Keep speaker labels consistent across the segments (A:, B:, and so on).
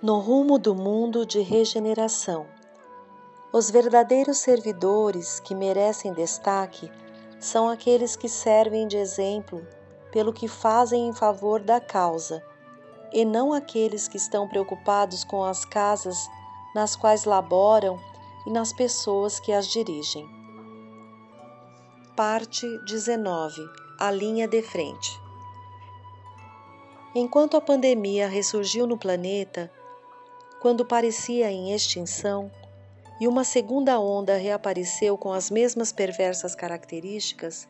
A: No rumo do mundo de regeneração. Os verdadeiros servidores que merecem destaque são aqueles que servem de exemplo pelo que fazem em favor da causa, e não aqueles que estão preocupados com as casas nas quais laboram e nas pessoas que as dirigem. Parte 19. A linha de frente. Enquanto a pandemia ressurgiu no planeta, quando parecia em extinção, e uma segunda onda reapareceu com as mesmas perversas características,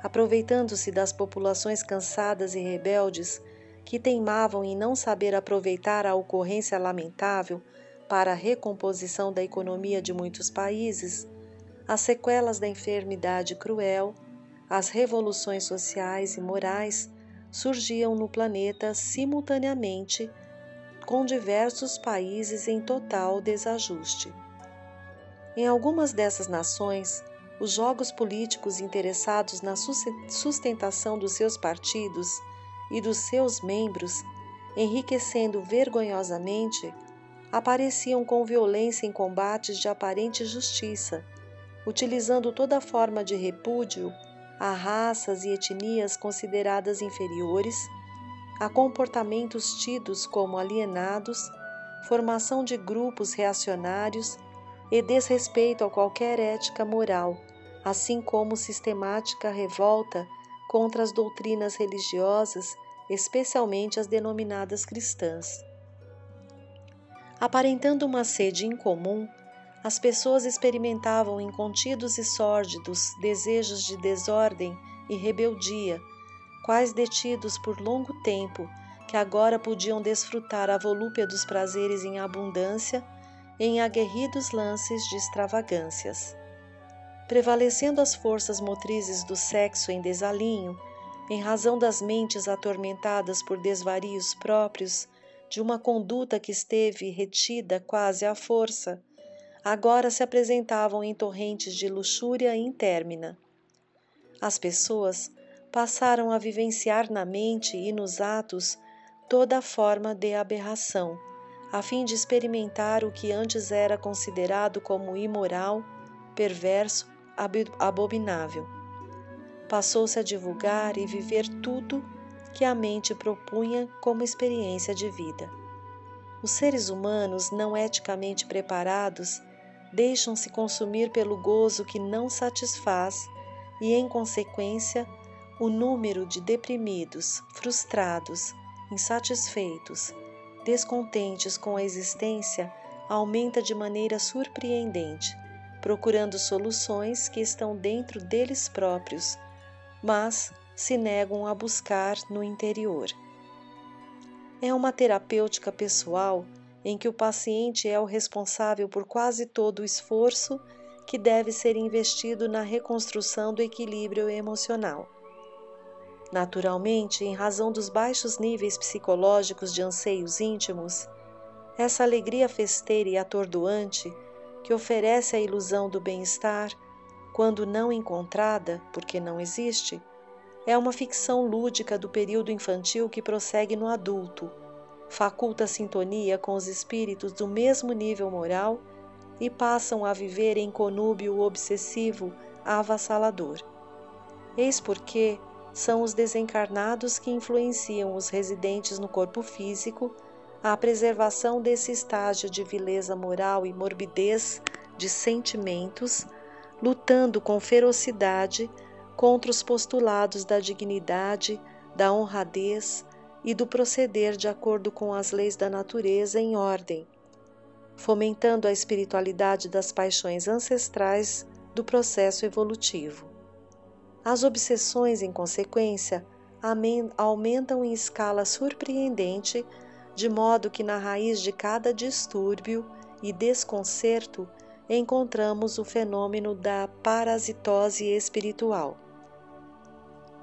A: aproveitando-se das populações cansadas e rebeldes que teimavam em não saber aproveitar a ocorrência lamentável para a recomposição da economia de muitos países, as sequelas da enfermidade cruel, as revoluções sociais e morais surgiam no planeta simultaneamente, com diversos países em total desajuste. Em algumas dessas nações, os jogos políticos interessados na sustentação dos seus partidos e dos seus membros, enriquecendo vergonhosamente, apareciam com violência em combates de aparente justiça, utilizando toda forma de repúdio a raças e etnias consideradas inferiores, a comportamentos tidos como alienados, formação de grupos reacionários e desrespeito a qualquer ética moral, assim como sistemática revolta contra as doutrinas religiosas, especialmente as denominadas cristãs. Aparentando uma sede incomum, as pessoas experimentavam incontidos e sórdidos desejos de desordem e rebeldia, quais detidos por longo tempo, que agora podiam desfrutar a volúpia dos prazeres em abundância, em aguerridos lances de extravagâncias. Prevalecendo as forças motrizes do sexo em desalinho, em razão das mentes atormentadas por desvarios próprios de uma conduta que esteve retida quase à força, agora se apresentavam em torrentes de luxúria intérmina. As pessoas passaram a vivenciar na mente e nos atos toda a forma de aberração, a fim de experimentar o que antes era considerado como imoral, perverso, abominável. Passou-se a divulgar e viver tudo que a mente propunha como experiência de vida. Os seres humanos não eticamente preparados deixam-se consumir pelo gozo que não satisfaz e, em consequência, o número de deprimidos, frustrados, insatisfeitos, descontentes com a existência aumenta de maneira surpreendente, procurando soluções que estão dentro deles próprios, mas se negam a buscar no interior. É uma terapêutica pessoal em que o paciente é o responsável por quase todo o esforço que deve ser investido na reconstrução do equilíbrio emocional. Naturalmente, em razão dos baixos níveis psicológicos de anseios íntimos, essa alegria festeira e atordoante, que oferece a ilusão do bem-estar, quando não encontrada, porque não existe, é uma ficção lúdica do período infantil que prossegue no adulto, faculta sintonia com os espíritos do mesmo nível moral e passam a viver em conúbio obsessivo avassalador. Eis porque são os desencarnados que influenciam os residentes no corpo físico à preservação desse estágio de vileza moral e morbidez de sentimentos, lutando com ferocidade contra os postulados da dignidade, da honradez e do proceder de acordo com as leis da natureza em ordem, fomentando a espiritualidade das paixões ancestrais do processo evolutivo. As obsessões, em consequência, aumentam em escala surpreendente, de modo que na raiz de cada distúrbio e desconcerto encontramos o fenômeno da parasitose espiritual.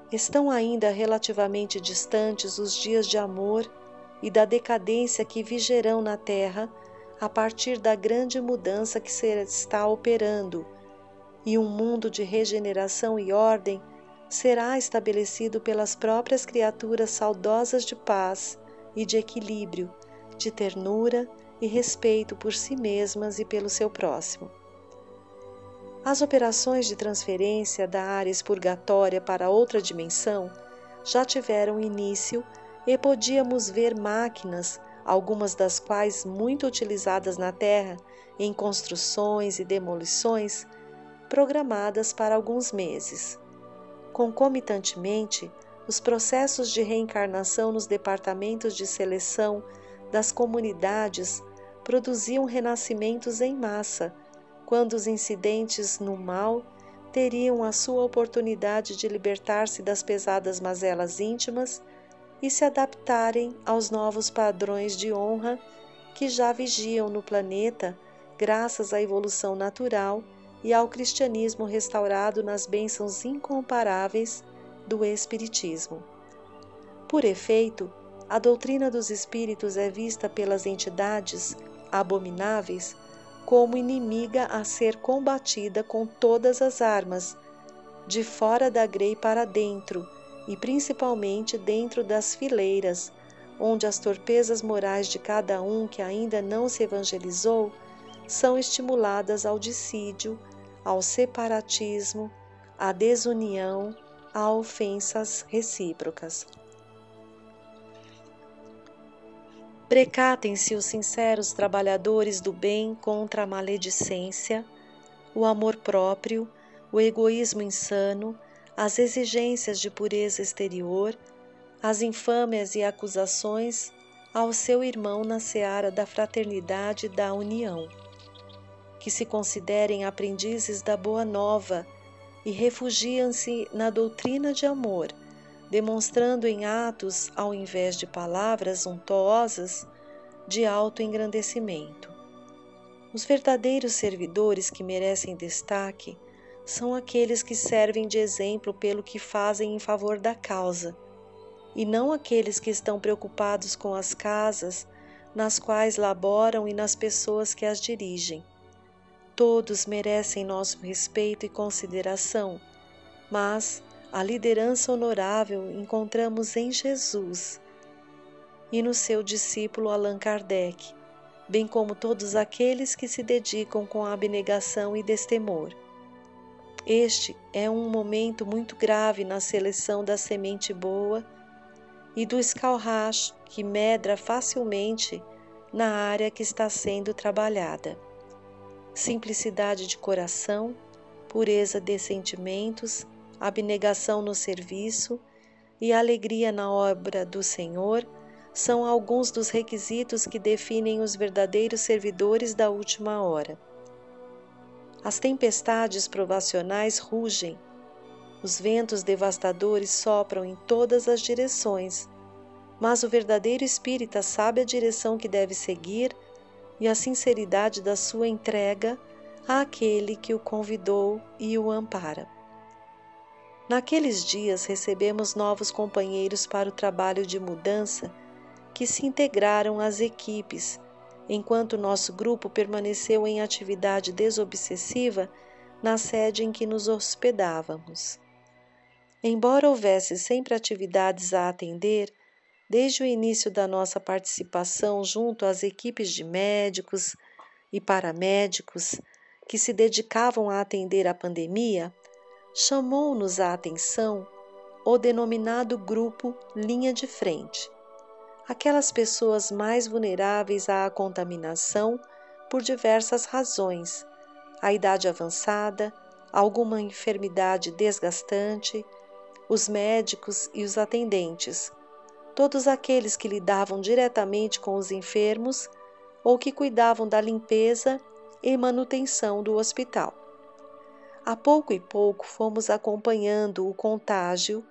A: Estão ainda relativamente distantes os dias de amor e da decadência que vigerão na Terra a partir da grande mudança que se está operando, e um mundo de regeneração e ordem será estabelecido pelas próprias criaturas saudosas de paz e de equilíbrio, de ternura e respeito por si mesmas e pelo seu próximo. As operações de transferência da área expurgatória para outra dimensão já tiveram início e podíamos ver máquinas, algumas das quais muito utilizadas na Terra em construções e demolições, programadas para alguns meses. Concomitantemente, os processos de reencarnação nos departamentos de seleção das comunidades produziam renascimentos em massa, quando os incidentes no mal teriam a sua oportunidade de libertar-se das pesadas mazelas íntimas e se adaptarem aos novos padrões de honra que já vigiam no planeta graças à evolução natural e ao cristianismo restaurado nas bênçãos incomparáveis do Espiritismo. Por efeito, a doutrina dos espíritos é vista pelas entidades abomináveis como inimiga a ser combatida com todas as armas, de fora da grei para dentro, e principalmente dentro das fileiras, onde as torpezas morais de cada um que ainda não se evangelizou são estimuladas ao dissídio, ao separatismo, à desunião, a ofensas recíprocas. Precatem-se os sinceros trabalhadores do bem contra a maledicência, o amor próprio, o egoísmo insano, as exigências de pureza exterior, as infâmias e acusações ao seu irmão na seara da fraternidade e da união. Que se considerem aprendizes da Boa Nova e refugiam-se na doutrina de amor, demonstrando em atos, ao invés de palavras untuosas, de autoengrandecimento. Os verdadeiros servidores que merecem destaque são aqueles que servem de exemplo pelo que fazem em favor da causa, e não aqueles que estão preocupados com as casas nas quais laboram e nas pessoas que as dirigem. Todos merecem nosso respeito e consideração, mas a liderança honorável encontramos em Jesus e no seu discípulo Allan Kardec, bem como todos aqueles que se dedicam com abnegação e destemor. Este é um momento muito grave na seleção da semente boa e do escarracho que medra facilmente na área que está sendo trabalhada. Simplicidade de coração, pureza de sentimentos, abnegação no serviço e alegria na obra do Senhor são alguns dos requisitos que definem os verdadeiros servidores da última hora. As tempestades provacionais rugem, os ventos devastadores sopram em todas as direções, mas o verdadeiro espírita sabe a direção que deve seguir e a sinceridade da sua entrega àquele que o convidou e o ampara. Naqueles dias recebemos novos companheiros para o trabalho de mudança que se integraram às equipes, enquanto nosso grupo permaneceu em atividade desobsessiva na sede em que nos hospedávamos. Embora houvesse sempre atividades a atender, desde o início da nossa participação junto às equipes de médicos e paramédicos que se dedicavam a atender a pandemia, chamou-nos a atenção o denominado grupo Linha de Frente. Aquelas pessoas mais vulneráveis à contaminação por diversas razões, a idade avançada, alguma enfermidade desgastante, os médicos e os atendentes, todos aqueles que lidavam diretamente com os enfermos ou que cuidavam da limpeza e manutenção do hospital. A pouco e pouco fomos acompanhando o contágio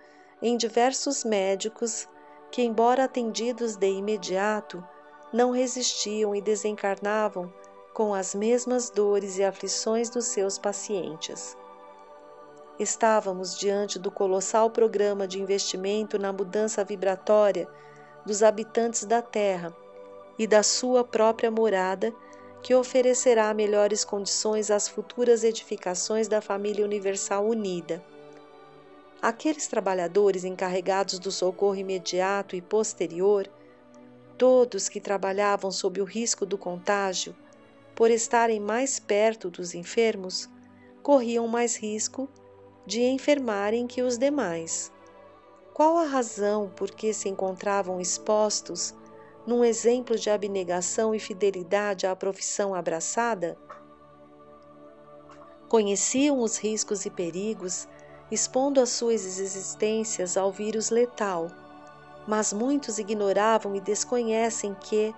A: em diversos médicos que, embora atendidos de imediato, não resistiam e desencarnavam com as mesmas dores e aflições dos seus pacientes. Estávamos diante do colossal programa de investimento na mudança vibratória dos habitantes da Terra e da sua própria morada, que oferecerá melhores condições às futuras edificações da família universal unida. Aqueles trabalhadores encarregados do socorro imediato e posterior, Todos que trabalhavam sob o risco do contágio, por estarem mais perto dos enfermos, corriam mais risco de enfermarem que os demais. Qual a razão por que se encontravam expostos num exemplo de abnegação e fidelidade à profissão abraçada? Conheciam os riscos e perigos, expondo as suas existências ao vírus letal, mas muitos ignoravam e desconhecem que,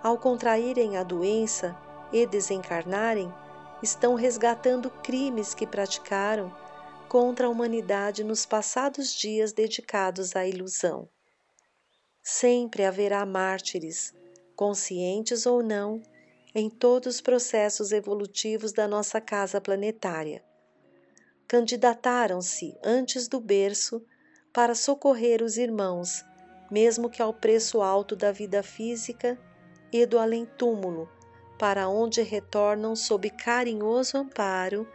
A: ao contraírem a doença e desencarnarem, estão resgatando crimes que praticaram contra a humanidade nos passados dias dedicados à ilusão. Sempre haverá mártires, conscientes ou não, em todos os processos evolutivos da nossa casa planetária. Candidataram-se antes do berço para socorrer os irmãos, mesmo que ao preço alto da vida física e do além-túmulo, para onde retornam sob carinhoso amparo,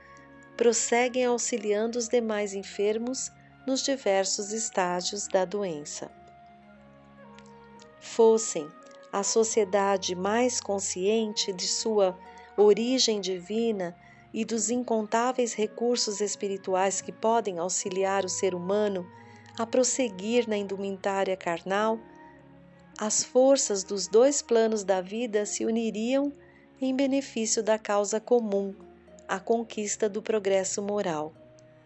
A: prosseguem auxiliando os demais enfermos nos diversos estágios da doença. Fossem a sociedade mais consciente de sua origem divina e dos incontáveis recursos espirituais que podem auxiliar o ser humano a prosseguir na indumentária carnal, as forças dos dois planos da vida se uniriam em benefício da causa comum, a conquista do progresso moral,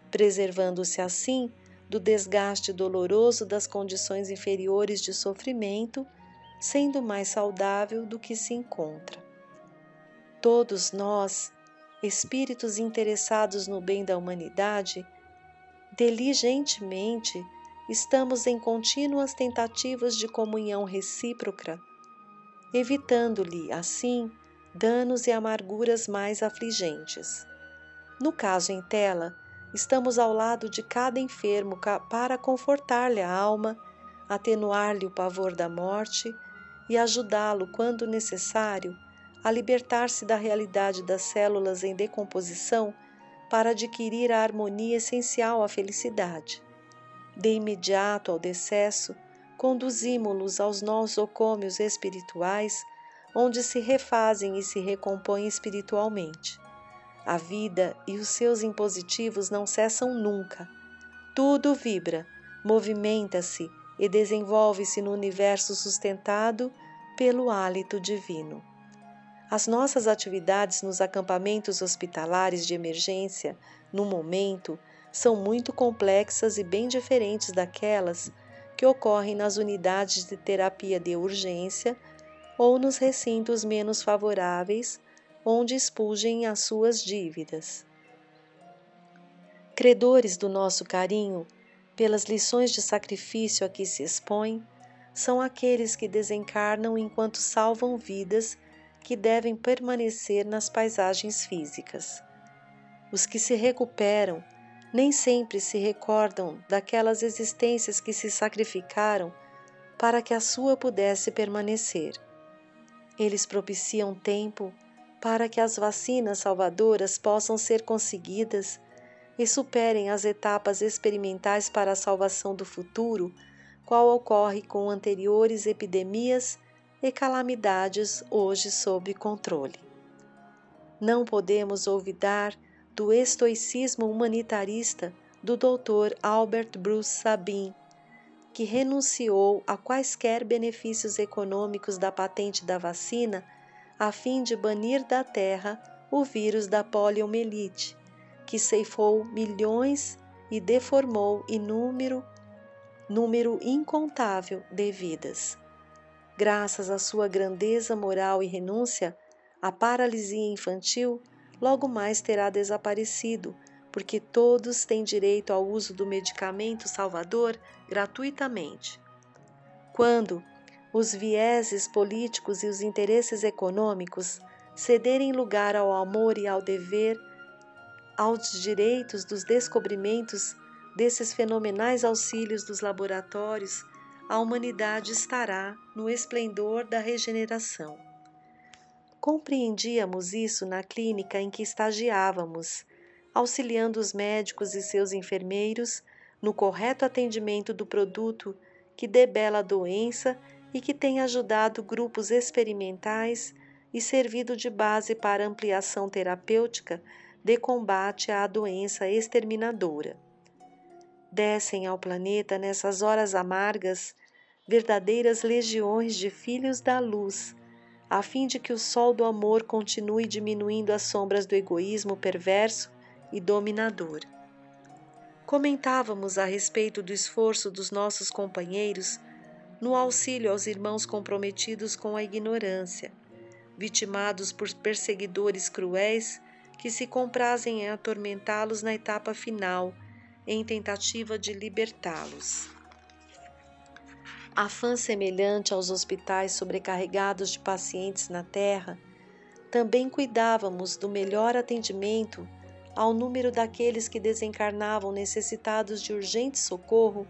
A: preservando-se assim do desgaste doloroso das condições inferiores de sofrimento, sendo mais saudável do que se encontra. Todos nós, espíritos interessados no bem da humanidade, diligentemente estamos em contínuas tentativas de comunhão recíproca, evitando-lhe, assim, danos e amarguras mais afligentes. No caso em tela, estamos ao lado de cada enfermo para confortar-lhe a alma, atenuar-lhe o pavor da morte e ajudá-lo, quando necessário, a libertar-se da realidade das células em decomposição para adquirir a harmonia essencial à felicidade. De imediato ao decesso, conduzimo-los aos nosocômios espirituais, onde se refazem e se recompõem espiritualmente. A vida e os seus impositivos não cessam nunca. Tudo vibra, movimenta-se e desenvolve-se no universo sustentado pelo hálito divino. As nossas atividades nos acampamentos hospitalares de emergência, no momento, são muito complexas e bem diferentes daquelas que ocorrem nas unidades de terapia de urgência ou nos recintos menos favoráveis, onde expurgem as suas dívidas. Credores do nosso carinho, pelas lições de sacrifício a que se expõem, são aqueles que desencarnam enquanto salvam vidas que devem permanecer nas paisagens físicas. Os que se recuperam nem sempre se recordam daquelas existências que se sacrificaram para que a sua pudesse permanecer. Eles propiciam tempo para que as vacinas salvadoras possam ser conseguidas e superem as etapas experimentais para a salvação do futuro, qual ocorre com anteriores epidemias e calamidades hoje sob controle. Não podemos olvidar do estoicismo humanitarista do Dr. Albert Bruce Sabin, que renunciou a quaisquer benefícios econômicos da patente da vacina a fim de banir da terra o vírus da poliomielite, que ceifou milhões e deformou número incontável de vidas. Graças à sua grandeza moral e renúncia, a paralisia infantil logo mais terá desaparecido, porque todos têm direito ao uso do medicamento salvador gratuitamente. Quando os vieses políticos e os interesses econômicos cederem lugar ao amor e ao dever, aos direitos dos descobrimentos desses fenomenais auxílios dos laboratórios, a humanidade estará no esplendor da regeneração. Compreendíamos isso na clínica em que estagiávamos, auxiliando os médicos e seus enfermeiros no correto atendimento do produto que debela a doença e que tem ajudado grupos experimentais e servido de base para ampliação terapêutica de combate à doença exterminadora. Descem ao planeta nessas horas amargas verdadeiras legiões de filhos da luz, a fim de que o sol do amor continue diminuindo as sombras do egoísmo perverso e dominador. Comentávamos a respeito do esforço dos nossos companheiros no auxílio aos irmãos comprometidos com a ignorância, vitimados por perseguidores cruéis que se comprazem em atormentá-los na etapa final, em tentativa de libertá-los. Afã semelhante aos hospitais sobrecarregados de pacientes na Terra, também cuidávamos do melhor atendimento ao número daqueles que desencarnavam necessitados de urgente socorro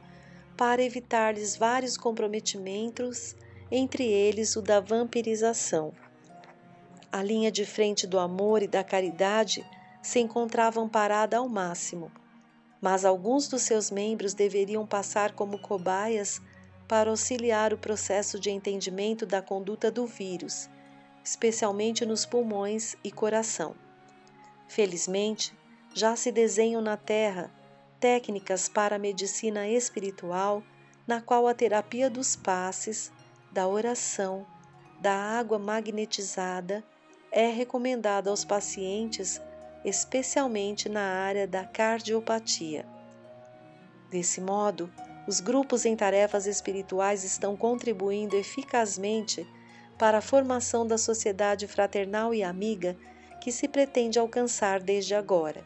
A: para evitar-lhes vários comprometimentos, entre eles o da vampirização. A linha de frente do amor e da caridade se encontrava amparada ao máximo, mas alguns dos seus membros deveriam passar como cobaias para auxiliar o processo de entendimento da conduta do vírus, especialmente nos pulmões e coração. Felizmente, já se desenham na Terra técnicas para a medicina espiritual, na qual a terapia dos passes, da oração, da água magnetizada é recomendada aos pacientes, especialmente na área da cardiopatia. Desse modo, os grupos em tarefas espirituais estão contribuindo eficazmente para a formação da sociedade fraternal e amiga que se pretende alcançar desde agora.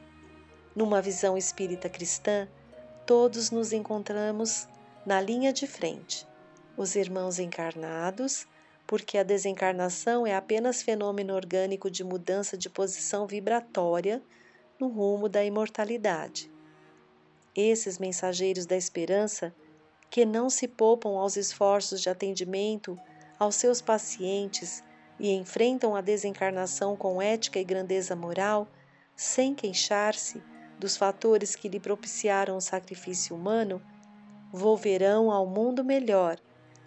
A: Numa visão espírita cristã, todos nos encontramos na linha de frente. Os irmãos encarnados, porque a desencarnação é apenas fenômeno orgânico de mudança de posição vibratória no rumo da imortalidade. Esses mensageiros da esperança, que não se poupam aos esforços de atendimento aos seus pacientes e enfrentam a desencarnação com ética e grandeza moral, sem queixar-se dos fatores que lhe propiciaram o sacrifício humano, volverão ao mundo melhor,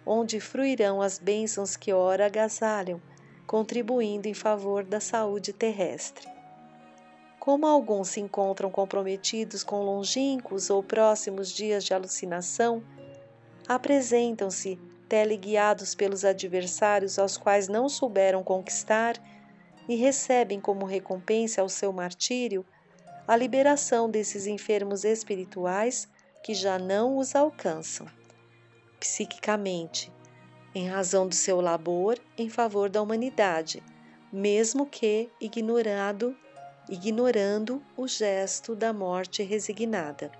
A: onde fruirão as bênçãos que ora agasalham, contribuindo em favor da saúde terrestre. Como alguns se encontram comprometidos com longínquos ou próximos dias de alucinação, apresentam-se teleguiados pelos adversários aos quais não souberam conquistar e recebem como recompensa ao seu martírio a liberação desses enfermos espirituais que já não os alcançam, psiquicamente, em razão do seu labor em favor da humanidade, mesmo que ignorando o gesto da morte resignada.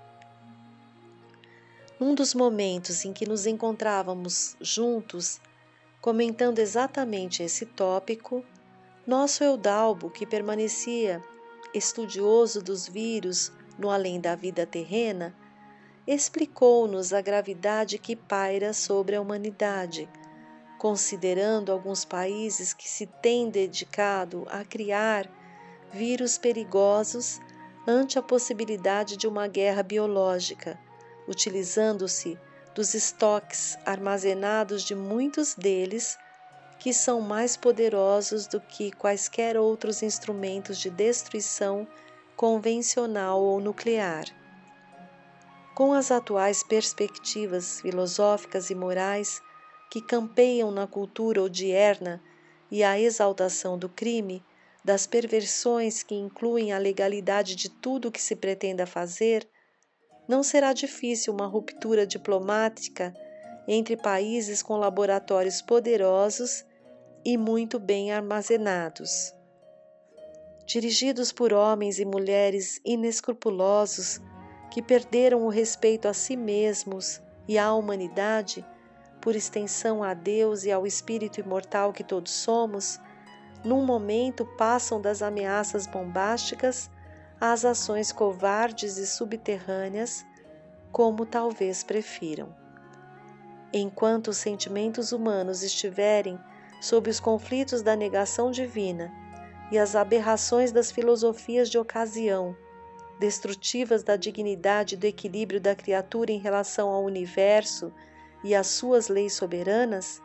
A: Num dos momentos em que nos encontrávamos juntos, comentando exatamente esse tópico, nosso Eudalbo, que permanecia estudioso dos vírus no além da vida terrena, explicou-nos a gravidade que paira sobre a humanidade, considerando alguns países que se têm dedicado a criar vírus perigosos ante a possibilidade de uma guerra biológica, utilizando-se dos estoques armazenados de muitos deles, que são mais poderosos do que quaisquer outros instrumentos de destruição convencional ou nuclear. Com as atuais perspectivas filosóficas e morais que campeiam na cultura odierna e a exaltação do crime, das perversões que incluem a legalidade de tudo o que se pretenda fazer, não será difícil uma ruptura diplomática entre países com laboratórios poderosos e muito bem armazenados. Dirigidos por homens e mulheres inescrupulosos que perderam o respeito a si mesmos e à humanidade, por extensão a Deus e ao espírito imortal que todos somos, num momento passam das ameaças bombásticas às ações covardes e subterrâneas, como talvez prefiram. Enquanto os sentimentos humanos estiverem sob os conflitos da negação divina e as aberrações das filosofias de ocasião, destrutivas da dignidade e do equilíbrio da criatura em relação ao universo e às suas leis soberanas,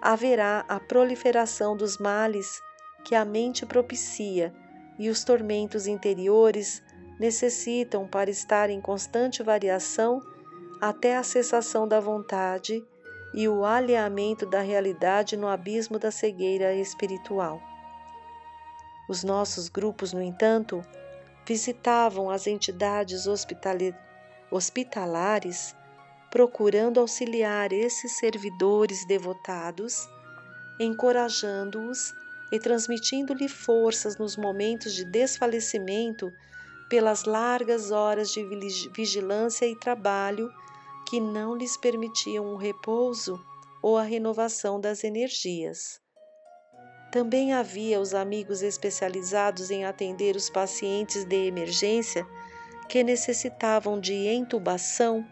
A: haverá a proliferação dos males que a mente propicia, e os tormentos interiores necessitam para estar em constante variação até a cessação da vontade e o alinhamento da realidade no abismo da cegueira espiritual. Os nossos grupos, no entanto, visitavam as entidades hospitalares, procurando auxiliar esses servidores devotados, encorajando-os e transmitindo-lhe forças nos momentos de desfalecimento pelas largas horas de vigilância e trabalho que não lhes permitiam o repouso ou a renovação das energias. Também havia os amigos especializados em atender os pacientes de emergência que necessitavam de intubação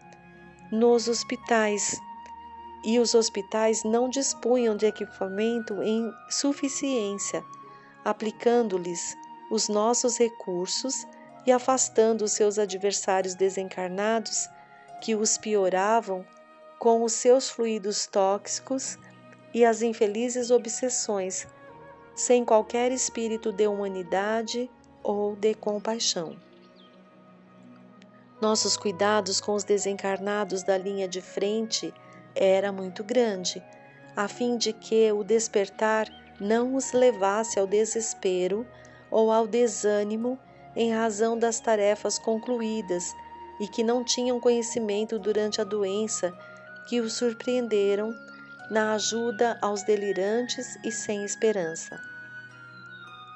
A: nos hospitais, e os hospitais não dispunham de equipamento em suficiência, aplicando-lhes os nossos recursos e afastando os seus adversários desencarnados que os pioravam com os seus fluidos tóxicos e as infelizes obsessões, sem qualquer espírito de humanidade ou de compaixão. Nossos cuidados com os desencarnados da linha de frente era muito grande, a fim de que o despertar não os levasse ao desespero ou ao desânimo em razão das tarefas concluídas e que não tinham conhecimento durante a doença que os surpreenderam na ajuda aos delirantes e sem esperança.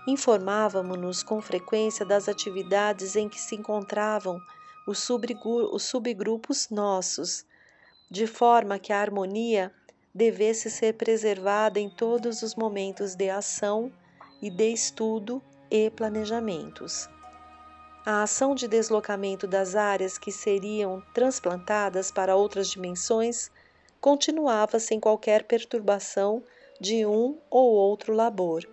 A: Informávamos-nos com frequência das atividades em que se encontravam os subgrupos nossos, de forma que a harmonia devesse ser preservada em todos os momentos de ação e de estudo e planejamentos. A ação de deslocamento das áreas que seriam transplantadas para outras dimensões continuava sem qualquer perturbação de um ou outro labor.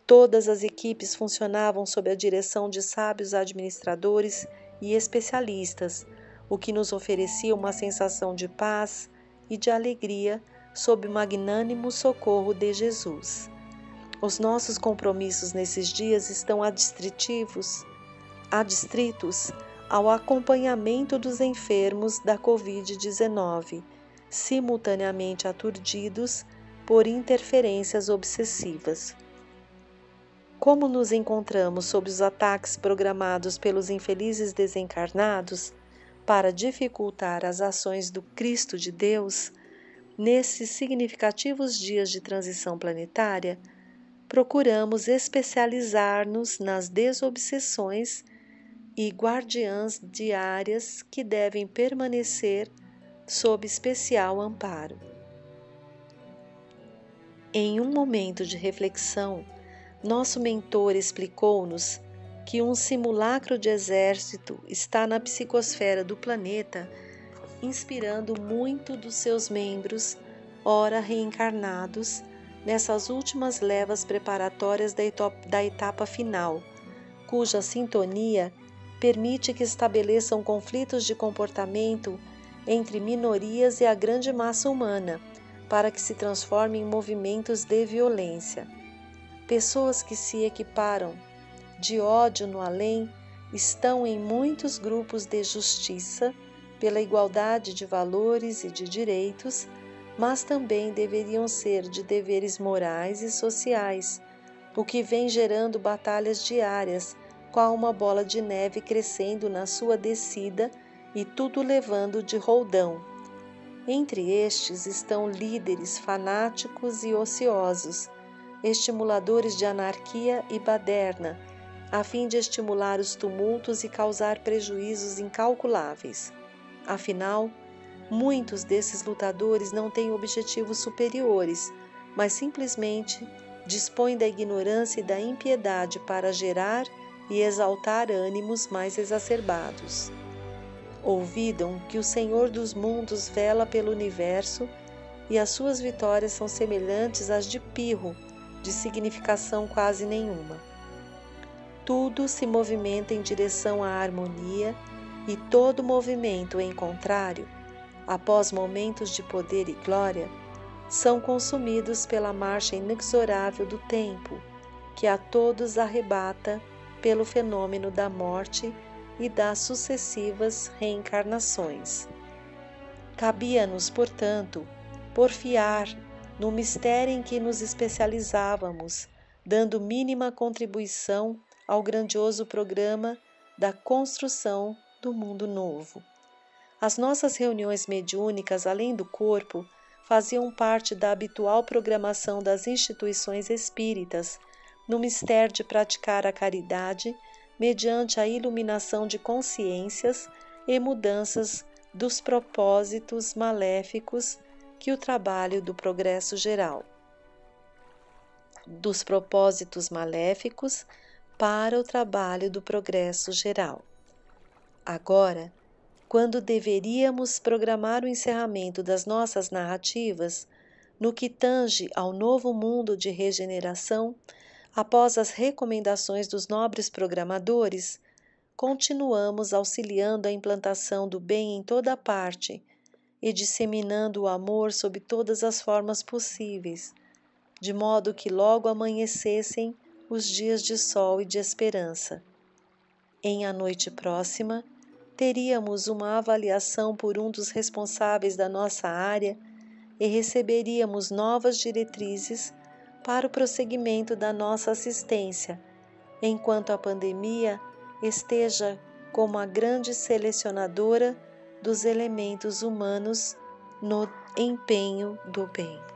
A: Todas as equipes funcionavam sob a direção de sábios administradores e especialistas, o que nos oferecia uma sensação de paz e de alegria sob o magnânimo socorro de Jesus. Os nossos compromissos nesses dias estão adstritos ao acompanhamento dos enfermos da Covid-19, simultaneamente aturdidos por interferências obsessivas. Como nos encontramos sob os ataques programados pelos infelizes desencarnados para dificultar as ações do Cristo de Deus, nesses significativos dias de transição planetária, procuramos especializar-nos nas desobsessões e guardiãs diárias que devem permanecer sob especial amparo. Em um momento de reflexão, nosso mentor explicou-nos que um simulacro de exército está na psicosfera do planeta, inspirando muito dos seus membros, ora reencarnados, nessas últimas levas preparatórias da etapa final, cuja sintonia permite que estabeleçam conflitos de comportamento entre minorias e a grande massa humana, para que se transformem em movimentos de violência. Pessoas que se equiparam de ódio no além estão em muitos grupos de justiça pela igualdade de valores e de direitos, mas também deveriam ser de deveres morais e sociais, o que vem gerando batalhas diárias, qual uma bola de neve crescendo na sua descida e tudo levando de roldão. Entre estes estão líderes fanáticos e ociosos, estimuladores de anarquia e baderna, a fim de estimular os tumultos e causar prejuízos incalculáveis. Afinal, muitos desses lutadores não têm objetivos superiores, mas simplesmente dispõem da ignorância e da impiedade para gerar e exaltar ânimos mais exacerbados. Olvidam que o Senhor dos mundos vela pelo universo e as suas vitórias são semelhantes às de Pirro, de significação quase nenhuma. Tudo se movimenta em direção à harmonia e todo movimento em contrário, após momentos de poder e glória, são consumidos pela marcha inexorável do tempo, que a todos arrebata pelo fenômeno da morte e das sucessivas reencarnações. Cabia-nos, portanto, porfiar no mistério em que nos especializávamos, dando mínima contribuição ao grandioso programa da construção do mundo novo. As nossas reuniões mediúnicas, além do corpo, faziam parte da habitual programação das instituições espíritas, no mistério de praticar a caridade mediante a iluminação de consciências e mudanças dos propósitos maléficos que o trabalho do progresso geral. Dos propósitos maléficos para o trabalho do progresso geral. Agora, quando deveríamos programar o encerramento das nossas narrativas, no que tange ao novo mundo de regeneração, após as recomendações dos nobres programadores, continuamos auxiliando a implantação do bem em toda parte e disseminando o amor sob todas as formas possíveis, de modo que logo amanhecessem os dias de sol e de esperança. Em a noite próxima, teríamos uma avaliação por um dos responsáveis da nossa área e receberíamos novas diretrizes para o prosseguimento da nossa assistência, enquanto a pandemia esteja como a grande selecionadora dos elementos humanos no empenho do bem.